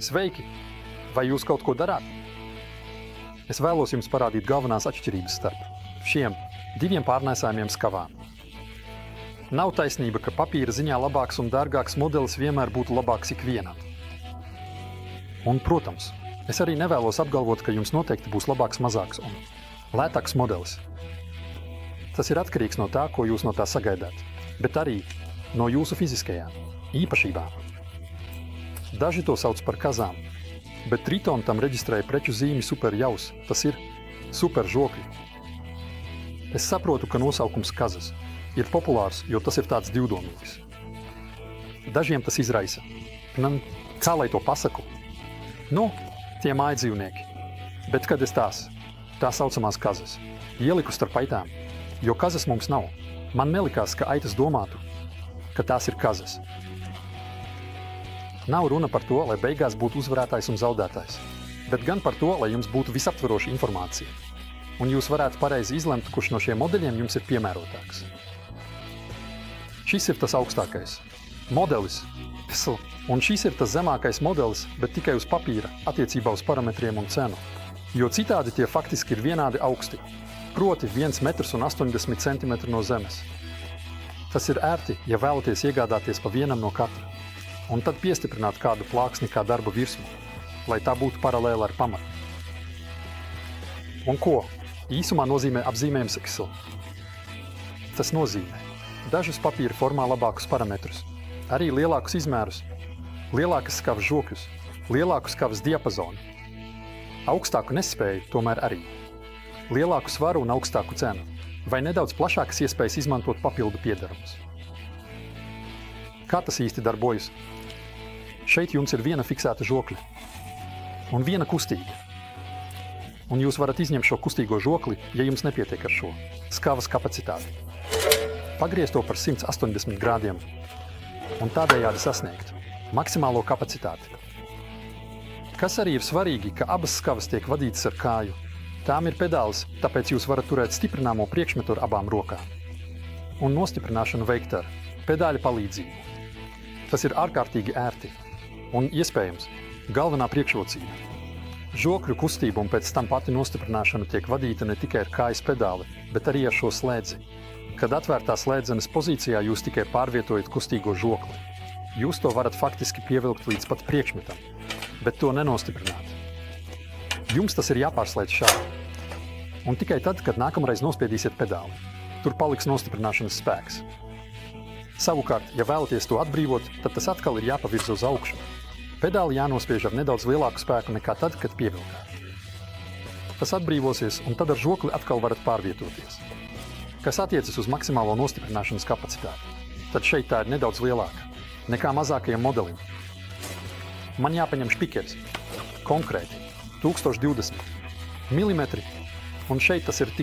Sveiki! Vai jūs kaut ko darāt? Es vēlos jums parādīt galvenās atšķirības starp šiem diviem pārnēsājumiem skavām. Nav taisnība, ka papīra ziņā labāks un dārgāks modelis vienmēr būtu labāks ikvienam. Un, protams, es arī nevēlos apgalvot, ka jums noteikti būs labāks, mazāks un lētāks modelis. Tas ir atkarīgs no tā, ko jūs no tā sagaidāt, bet arī no jūsu fiziskajām īpašībām. Daži to sauc par kazām, bet Triton tam reģistrēja preču zīmi superjaus, tas ir superžokļi. Es saprotu, ka nosaukums kazas ir populārs, jo tas ir tāds divdomīgs. Dažiem tas izraisa. Kā lai to pasaku? Tie mājdzīvnieki. Bet kad es tā saucamās kazas, ieliku starp aitām, jo kazas mums nav, man nelikās, ka aitas domātu, ka tās ir kazas. Nav runa par to, lai beigās būtu uzvarētājs un zaudētājs, bet gan par to, lai jums būtu visaptveroša informācija, un jūs varētu pareizi izlemt, kurš no šiem modeļiem jums ir piemērotāks. Šis ir tas augstākais modelis, un šis ir tas zemākais modelis, bet tikai uz papīra attiecībā uz parametriem un cenu, jo citādi tie faktiski ir vienādi augsti, proti 1,80 m no zemes. Tas ir ērti, ja vēlaties iegādāties pa vienam no katra, un tad piestiprināt kādu plāksni kā darba virsmu, lai tā būtu paralēla ar pamatu. Un ko īsumā nozīmē apzīmējums Excel? Tas nozīmē dažus papīra formā labākus parametrus, arī lielākus izmērus, lielākas skavas žokļus, lielāku skavas diapazonu, augstāku nespēju tomēr arī, lielāku svaru un augstāku cenu, vai nedaudz plašākas iespējas izmantot papildu piedarumus. Kā tas īsti darbojas? Šeit jums ir viena fiksēta žokļa un viena kustīga. Un jūs varat izņemt šo kustīgo žokli, ja jums nepietiek ar šo skavas kapacitāti. Pagriezt to par 180 grādiem un tādējādi sasniegt maksimālo kapacitāti. Kas arī ir svarīgi, ka abas skavas tiek vadītas ar kāju. Tām ir pedālis, tāpēc jūs varat turēt stiprināmo priekšmetu ar abām rokām un nostiprināšanu veikt ar pedāļa palīdzību. Tas ir ārkārtīgi ērti un iespējams galvenā priekšrocība. Žokļu kustība un pēc tam pati nostiprināšana tiek vadīta ne tikai ar kājas pedāli, bet arī ar šo slēdzi. Kad atvērtā slēdzenes pozīcijā jūs tikai pārvietojat kustīgo žokli. Jūs to varat faktiski pievilkt līdz pat priekšmetam, bet to nenostiprināt. Jums tas ir jāpārslēdz šādi. Un tikai tad, kad nākamreiz nospiedīsiet pedāli, tur paliks nostiprināšanas spēks. Savukārt, ja vēlaties to atbrīvot, tad tas atkal ir jāpavirza uz augšu. Pedāli jānospiež ar nedaudz lielāku spēku nekā tad, kad pievilkāt. Tas atbrīvosies, un tad ar žokli atkal varat pārvietoties. Kas attiecas uz maksimālo nostiprināšanas kapacitāti, tad šeit tā ir nedaudz lielāka nekā mazākajam modelim. Man jāpaņem špikeris, konkrēti 1020 mm, un šeit tas ir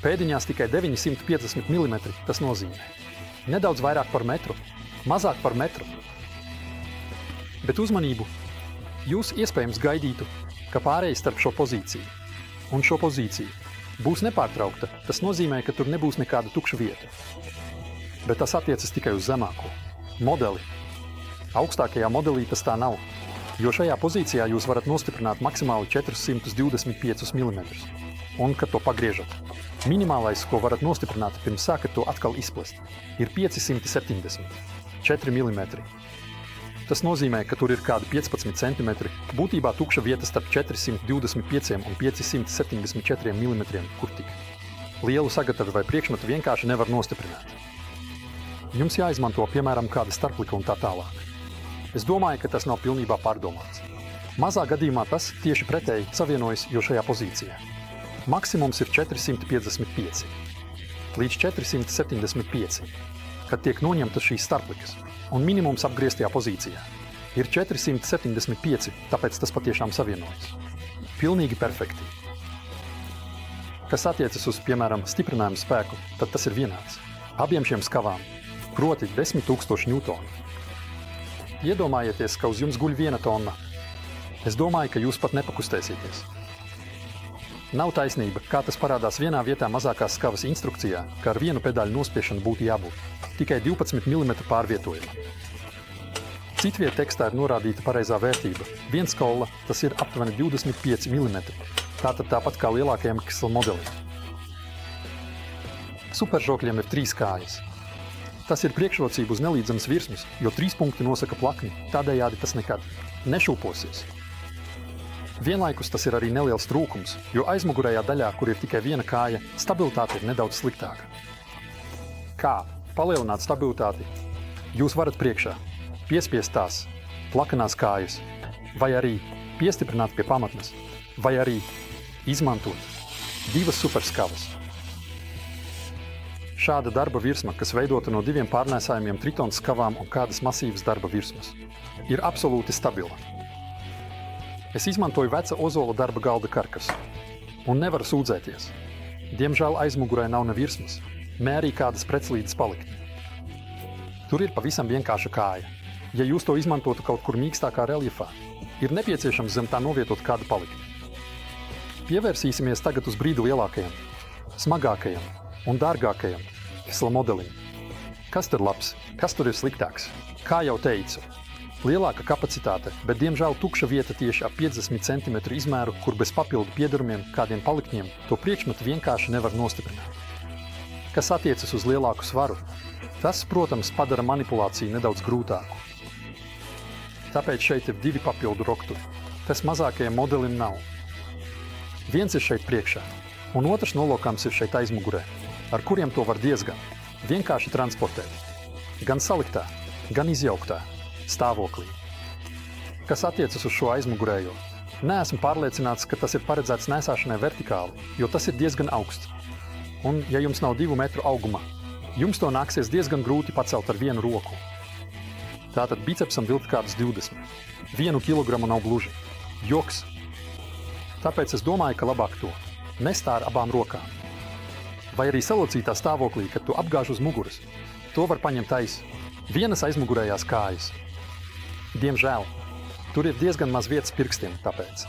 pēdiņās tikai 950 mm, tas nozīmē. Nedaudz vairāk par metru, mazāk par metru. Bet uzmanību, jūs iespējams gaidītu, ka pārējais starp šo pozīciju un šo pozīciju būs nepārtraukta. Tas nozīmē, ka tur nebūs nekāda tukša vieta. Bet tas attiecas tikai uz zemāko modeli. Augstākajā modelī tas tā nav, jo šajā pozīcijā jūs varat nostiprināt maksimāli 425 mm. Un, kad to pagriežat, minimālais, ko varat nostiprināt pirms sākat to atkal izplest, ir 570, 4 mm. Tas nozīmē, ka tur ir kādi 15 cm, būtībā tukša vieta starp 425 un 574 mm, kur tik. Lielu sagatavu vai priekšmetu vienkārši nevar nostiprināt. Jums jāizmanto, piemēram, kāda starplika un tā tālāk. Es domāju, ka tas nav pilnībā pārdomāts. Mazā gadījumā tas tieši pretēji savienojas, jo šajā pozīcijā. Maksimums ir 455 līdz 475, kad tiek noņemtas šīs starplikas, un minimums apgrieztajā pozīcijā ir 475, tāpēc tas patiešām savienojas. Pilnīgi perfekti. Kas attiecas uz, piemēram, stiprinājumu spēku, tad tas ir vienāds. Abiem šiem skavām, proti 10 000 newtonu. Iedomājieties, ka uz jums guļ 1 tonna. Es domāju, ka jūs pat nepakustēsieties. Nav taisnība, kā tas parādās vienā vietā mazākās skavas instrukcijā, ka ar vienu pedāļu nospiešanu būtu jābūt tikai 12 mm pārvietojumam. Citviet tekstā ir norādīta pareizā vērtība. 1 skola, tas ir aptuveni 25 mm. Tātad tāpat kā lielākajam Excel modelim. Superžokļiem ir 3 kājas. Tas ir priekšrocība uz nelīdzenas virsmas, jo 3 punkti nosaka plakni, tādējādi tas nekad nešūposies. Vienlaikus tas ir arī neliels trūkums, jo aizmugurējā daļā, kur ir tikai 1 kāja, stabilitāte ir nedaudz sliktāka. Kā palielināt stabilitāti? Jūs varat priekšā piespiest tās plakanās kājas, vai arī piestiprināt pie pamatnes, vai arī izmantot 2 superskavas. Šāda darba virsma, kas veidota no 2 pārnēsājumiem tritons skavām un kādas masīvas darba virsmas, ir absolūti stabila. Es izmantoju veca ozola darba galda karkasu un nevaru sūdzēties. Diemžēl aizmugurē nav ne virsmas, ne arī kādas pretslīdes palikt. Tur ir pavisam vienkārša kāja. Ja jūs to izmantotu kaut kur mīkstākā reljefā, ir nepieciešams zem tā novietot kādu palikt. Pievērsīsimies tagad uz brīdi lielākajam, smagākajam un dārgākajam Excel modelim. Kas tur labs, kas tur ir sliktāks? Kā jau teicu, lielāka kapacitāte, bet diemžēl tukša vieta tieši ap 50 cm izmēru, kur bez papildu piedarumiem, kādiem palikņiem, to priekšmetu vienkārši nevar nostiprināt. Kas attiecas uz lielāku svaru, tas, protams, padara manipulāciju nedaudz grūtāku. Tāpēc šeit ir 2 papildu rokturi. Tas mazākajam modelim nav. Viens ir šeit priekšā, un otrs nolokāms ir šeit aizmugurē, ar kuriem to var diezgan vienkārši transportēt. Gan saliktā, gan izjauktā stāvoklī. Kas attiecas uz šo aizmugurējo, neesmu pārliecināts, ka tas ir paredzēts nēsāšanai vertikāli, jo tas ir diezgan augsts. Un, ja jums nav 2 metru auguma, jums to nāksies diezgan grūti pacelt ar 1 roku. Tātad bicepsam vilkt kādus 20. 1 kilogramu nav gluži. Joks. Tāpēc es domāju, ka labāk to nest ar abām rokām. Vai arī salocītā stāvoklī, kad to apgāž uz muguras. To var paņemt aiz vienas aizmugurējās kājas. Diemžēl, tur ir diezgan maz vietas pirkstiem, tāpēc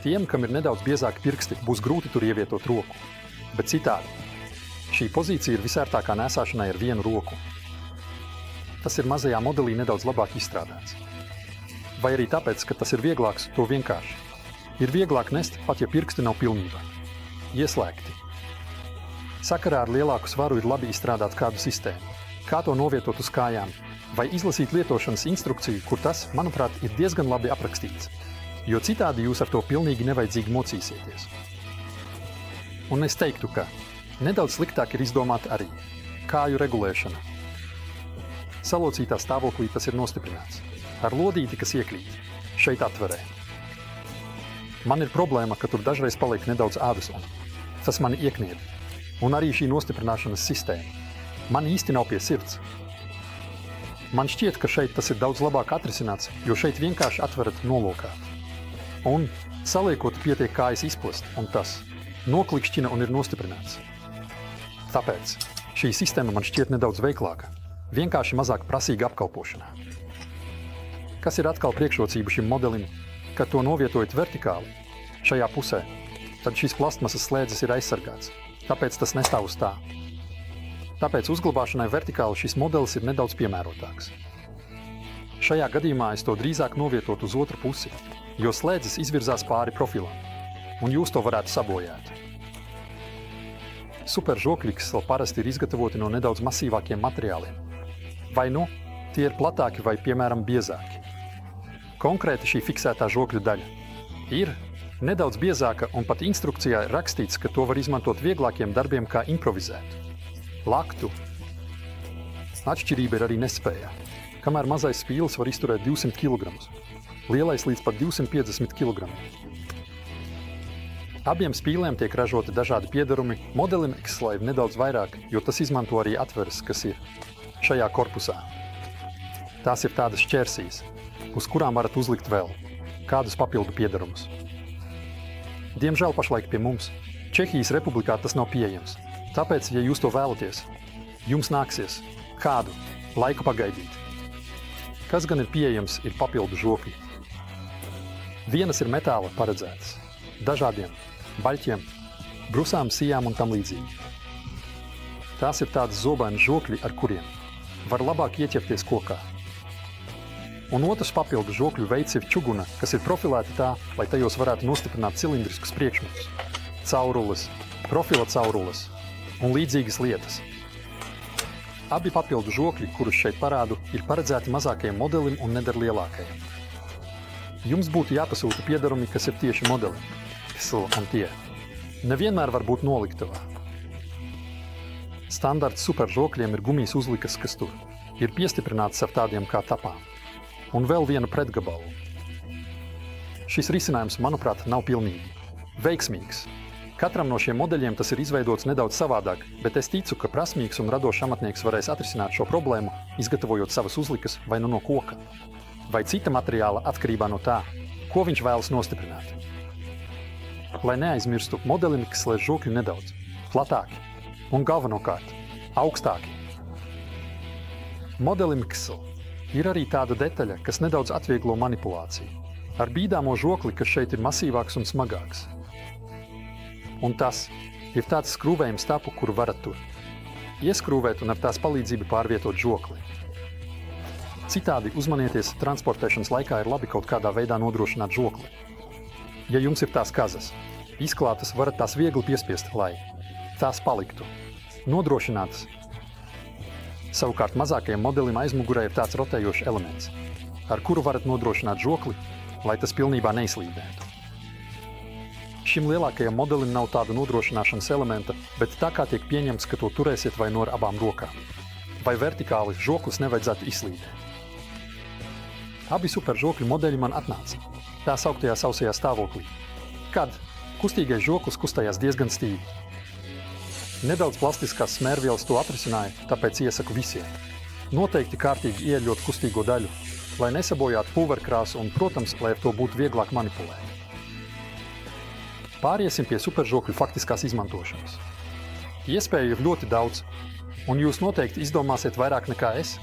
tiem, kam ir nedaudz biezāki pirksti, būs grūti tur ievietot roku. Bet citādi, šī pozīcija ir visērtākā nēsāšanai ar 1 roku. Tas ir mazajā modelī nedaudz labāk izstrādāts. Vai arī tāpēc, ka tas ir vieglāks, to vienkārši. Ir vieglāk nest, pat ja pirksti nav pilnībā ieslēgti. Sakarā ar lielāku svaru ir labi izstrādāt kādu sistēmu, kā to novietot uz kājām, vai izlasīt lietošanas instrukciju, kur tas, manuprāt, ir diezgan labi aprakstīts, jo citādi jūs ar to pilnīgi nevajadzīgi mocīsieties. Un es teiktu, ka nedaudz sliktāk ir izdomāta arī kāju regulēšana. Salocītā stāvoklī tas ir nostiprināts, ar lodīti, kas iekrīt, šeit atverē. Man ir problēma, ka tur dažreiz paliek nedaudz ādas, un tas mani iekniedz. Un arī šī nostiprināšanas sistēma. Man īsti nav pie sirds. Man šķiet, ka šeit tas ir daudz labāk atrisināts, jo šeit vienkārši atverat nolokāt. Un saliekot pietiek kājas izplast, un tas noklikšķina un ir nostiprināts. Tāpēc šī sistēma man šķiet nedaudz veiklāka, vienkārši mazāk prasīga apkalpošanā. Kas ir atkal priekšrocība šim modelim, kad to novietojat vertikāli, šajā pusē, tad šis plastmasas slēdzes ir aizsargāts, tāpēc tas nestāv uz tā. Tāpēc uzglabāšanai vertikāli šis modelis ir nedaudz piemērotāks. Šajā gadījumā es to drīzāk novietotu uz otru pusi, jo slēdzes izvirzās pāri profilam, un jūs to varētu sabojāt. Superžokļi, kas vēl parasti ir izgatavoti no nedaudz masīvākiem materiāliem. Vai nu, tie ir platāki vai, piemēram, biezāki. Konkrēti šī fiksētā žokļu daļa ir nedaudz biezāka, un pat instrukcijā ir rakstīts, ka to var izmantot vieglākiem darbiem kā improvizētu. Laktu. Atšķirība ir arī nespējā. Kamēr mazais spīlis var izturēt 200 kg, lielais līdz pat 250 kg. Abiem spīlēm tiek ražoti dažādi piedarumi, modelim Excel ir nedaudz vairāk, jo tas izmanto arī atveres, kas ir šajā korpusā. Tās ir tādas šķērsīs, uz kurām varat uzlikt vēl kādus papildu piedarumus. Diemžēl pašlaik pie mums Čehijas Republikā tas nav pieejams. Tāpēc, ja jūs to vēlaties, jums nāksies kādu laiku pagaidīt. Kas gan ir pieejams, ir papildu žokļi. Vienas ir metāla paredzētas dažādiem baļķiem, brusām, sijām un tam līdzīgi. Tās ir tādas zobaini žokļi, ar kuriem var labāk ieķerties kokā. Un otrs papildu žokļu veids ir čuguna, kas ir profilēti tā, lai tajos varētu nostiprināt cilindriskus priekšmetus, caurules, profila caurules un līdzīgas lietas. Abi papildu žokļi, kurus šeit parādu, ir paredzēti mazākajam modelim un neder lielākajam. Jums būtu jāpasūta piedarumi, kas ir tieši modelim, Pixel un tie. Nevienmēr var būt noliktavā. Standarts superžokļiem ir gumijas uzlikas, kas tur ir piestiprināts ar tādiem kā tapām. Un vēl viena pretgabalu. Šis risinājums, manuprāt, nav pilnīgi veiksmīgs. Katram no šiem modeļiem tas ir izveidots nedaudz savādāk, bet es ticu, ka prasmīgs un radošs amatnieks varēs atrisināt šo problēmu, izgatavojot savas uzlikas vai nu no koka, vai cita materiāla atkarībā no tā, ko viņš vēlas nostiprināt. Lai neaizmirstu, modelim slēdz žokļi nedaudz platāki un galvenokārt augstāki. Modelim ir arī tāda detaļa, kas nedaudz atvieglo manipulāciju. Ar bīdāmo žokli, kas šeit ir masīvāks un smagāks. Un tas ir tāds skrūvējums tapu, kuru varat tur ieskrūvēt un ar tās palīdzību pārvietot žokli. Citādi uzmanieties, transportēšanas laikā ir labi kaut kādā veidā nodrošināt žokli. Ja jums ir tās kazas izklātas, varat tās viegli piespiest, lai tās paliktu nodrošinātas. Savukārt mazākajam modelim aizmugurē ir tāds rotējošs elements, ar kuru varat nodrošināt žokli, lai tas pilnībā neizslīdētu. Šim lielākajam modelim nav tāda nodrošināšanas elementa, bet tā kā tiek pieņemts, ka to turēsiet vai no ar abām rokām, vai vertikāli žoklis nevajadzētu izslīdēt. Abi superžokļu modeļi man atnāca tā sauktajā sausajā stāvoklī, kad kustīgais žoklis kustējās diezgan stīvi. Nedaudz plastiskās smērvielas to atrisināja, tāpēc iesaku visiem. Noteikti kārtīgi ieļot kustīgo daļu, lai nesabojātu pulverkrāsu un, protams, lai ar to būtu vieglāk manipulēt. Pāriesim pie superžokļu faktiskās izmantošanas. Iespēju ir ļoti daudz, un jūs noteikti izdomāsiet vairāk nekā es,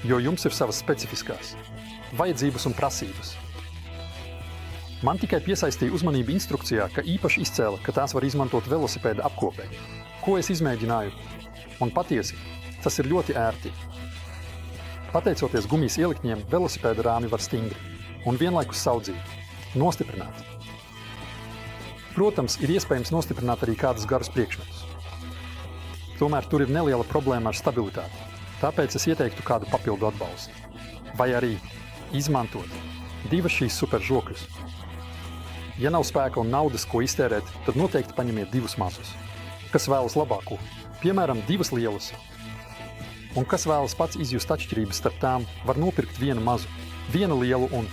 jo jums ir savas specifiskās vajadzības un prasības. Man tikai piesaistīja uzmanību instrukcijā, ka īpaši izcēla, ka tās var izmantot velosipēda apkopē, ko es izmēģināju, un patiesi, tas ir ļoti ērti. Pateicoties gumijas ieliktņiem, velosipēda rāmi var stingri un vienlaikus saudzīgi nostiprināt. Protams, ir iespējams nostiprināt arī kādus garus priekšmetus. Tomēr tur ir neliela problēma ar stabilitāti, tāpēc es ieteiktu kādu papildu atbalstu. Vai arī izmantot divas šīs superžokļus. Ja nav spēka un naudas, ko iztērēt, tad noteikti paņemiet divus mazus. Kas vēlas labāko, piemēram, divas lielas. Un kas vēlas pats izjust atšķirības starp tām, var nopirkt vienu mazu, vienu lielu un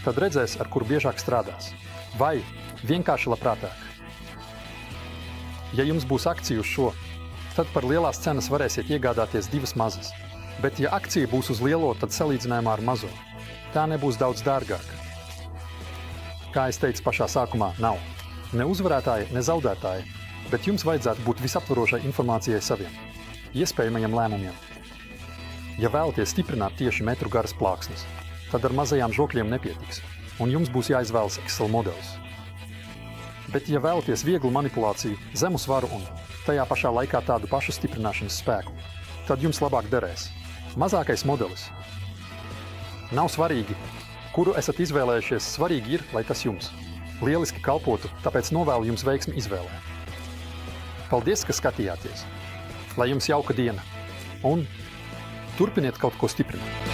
tad redzēs, ar kuru biežāk strādās. Vai vienkārši labprātāk. Ja jums būs akcija uz šo, tad par lielās cenas varēsiet iegādāties divas mazas. Bet ja akcija būs uz lielo, tad salīdzinājumā ar mazo. Tā nebūs daudz dārgāka. Kā es teicu pašā sākumā, nav ne uzvarētāji, ne zaudētāji, bet jums vajadzētu būt visaptvarošai informācijai saviem iespējamajiem lēmumiem. Ja vēlaties stiprināt tieši metru garas plāksnes, tad ar mazajām žokļiem nepietiks, un jums būs jāizvēlas Excel modelis. Bet ja vēlaties vieglu manipulāciju, zemu svaru un tajā pašā laikā tādu pašu stiprināšanas spēku, tad jums labāk derēs mazākais modelis. Nav svarīgi, kuru esat izvēlējušies, svarīgi ir, lai tas jums lieliski kalpotu, tāpēc novēlu jums veiksmi izvēlē. Paldies, ka skatījāties! Lai jums jauka diena! Un turpiniet kaut ko stiprināt!